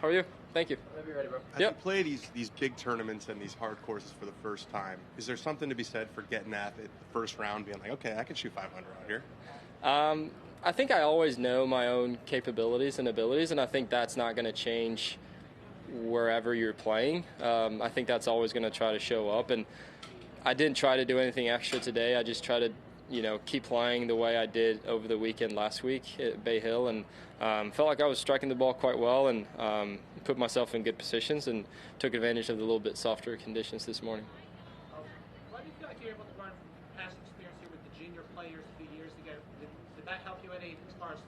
How are you? Thank you. Whenever you're ready, bro. As you play these big tournaments and these hard courses for the first time, is there something to be said for getting at it the first round, being like, okay, I can shoot 500 out here? I think I always know my own capabilities and abilities, and I think that's not going to change wherever you're playing. I think that's always going to try to show up, and I didn't try to do anything extra today. I just tried to, keep playing the way I did over the weekend last week at Bay Hill, and felt like I was striking the ball quite well and put myself in good positions and took advantage of the little bit softer conditions this morning. Why do you feel like you're able to learn from past experience here with the junior players a few years ago? Did that help you any as far as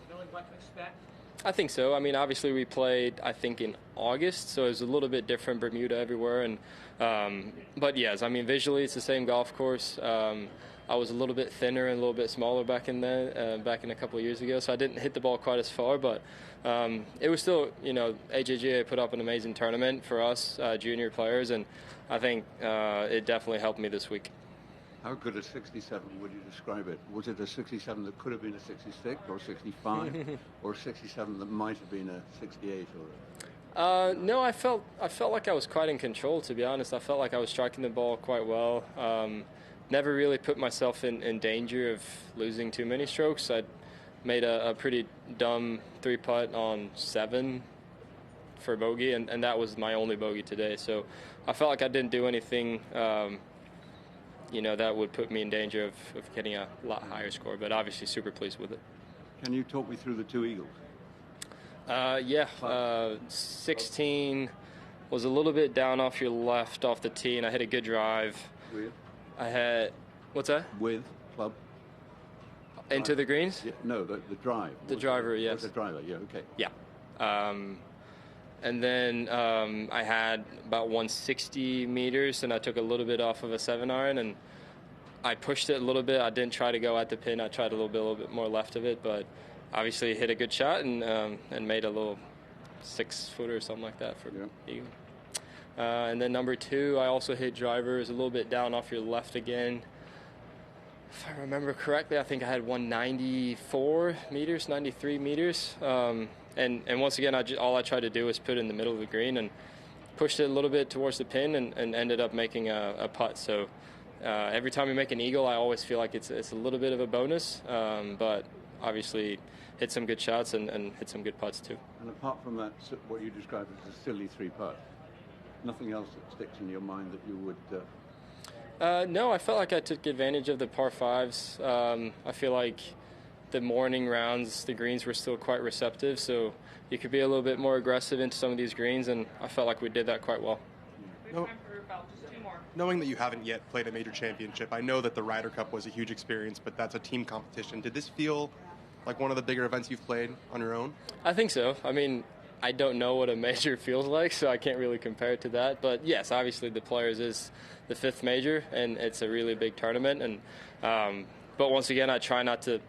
knowing what to expect? I think so. I mean, obviously we played, I think, in August, so it was a little bit different, Bermuda everywhere. And but yes, I mean, visually it's the same golf course. I was a little bit thinner and a little bit smaller back in a couple of years ago, so I didn't hit the ball quite as far. But it was still, AJGA put up an amazing tournament for us junior players, and I think it definitely helped me this week. How good a 67 would you describe it? Was it a 67 that could have been a 66 or 65, or a 67 that might have been a 68? Or no, I felt like I was quite in control, to be honest. I felt like I was striking the ball quite well. Never really put myself in danger of losing too many strokes. I made a pretty dumb 3-putt on 7 for bogey, and that was my only bogey today. So I felt like I didn't do anything that would put me in danger of getting a lot higher score, but obviously super pleased with it. Can you talk me through the 2 eagles? 16 was a little bit down off your left off the tee, and I hit a good drive. With? I had, what's that? With club? Into the greens? Yeah, no, the drive. The driver, yes. The driver, yeah, okay. Yeah. And then I had about 160 meters, and I took a little bit off of a 7-iron, and I pushed it a little bit. I didn't try to go at the pin. I tried a little bit more left of it, but obviously hit a good shot and made a little 6-footer or something like that for eagle. And then number 2, I also hit drivers a little bit down off your left again. If I remember correctly, I think I had 194 meters, 93 meters. And once again, all I tried to do was put it in the middle of the green and pushed it a little bit towards the pin and ended up making a putt. So every time you make an eagle, I always feel like it's a little bit of a bonus, but obviously hit some good shots and hit some good putts too. And apart from that, what you described as a silly 3-putt, nothing else that sticks in your mind that you would... No, I felt like I took advantage of the par 5s. I feel like the morning rounds, the greens were still quite receptive, so you could be a little bit more aggressive into some of these greens, and I felt like we did that quite well. We have time for about just 2 more. Knowing that you haven't yet played a major championship, I know that the Ryder Cup was a huge experience, but that's a team competition. Did this feel like one of the bigger events you've played on your own? I think so. I mean, I don't know what a major feels like, so I can't really compare it to that. But yes, obviously the Players is the 5th major, and it's a really big tournament. And but once again, I try not to,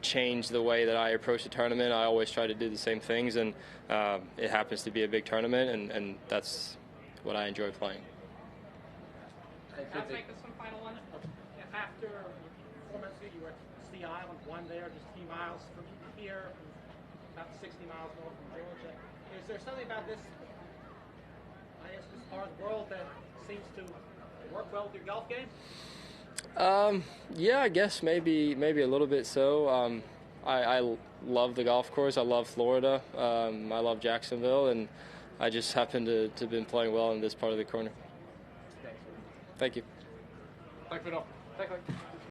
change the way that I approach the tournament. I always try to do the same things, and it happens to be a big tournament, and that's what I enjoy playing. Let's make this one final one. After performance, you were at Sea Island, won there, just a few miles from here, about 60 miles north from Georgia. Is there something about this, this hard world that seems to work well with your golf game? Yeah, I guess maybe a little bit so. I love the golf course. I love Florida. I love Jacksonville, and I just happen to have been playing well in this part of the corner. Thank you. Thank you.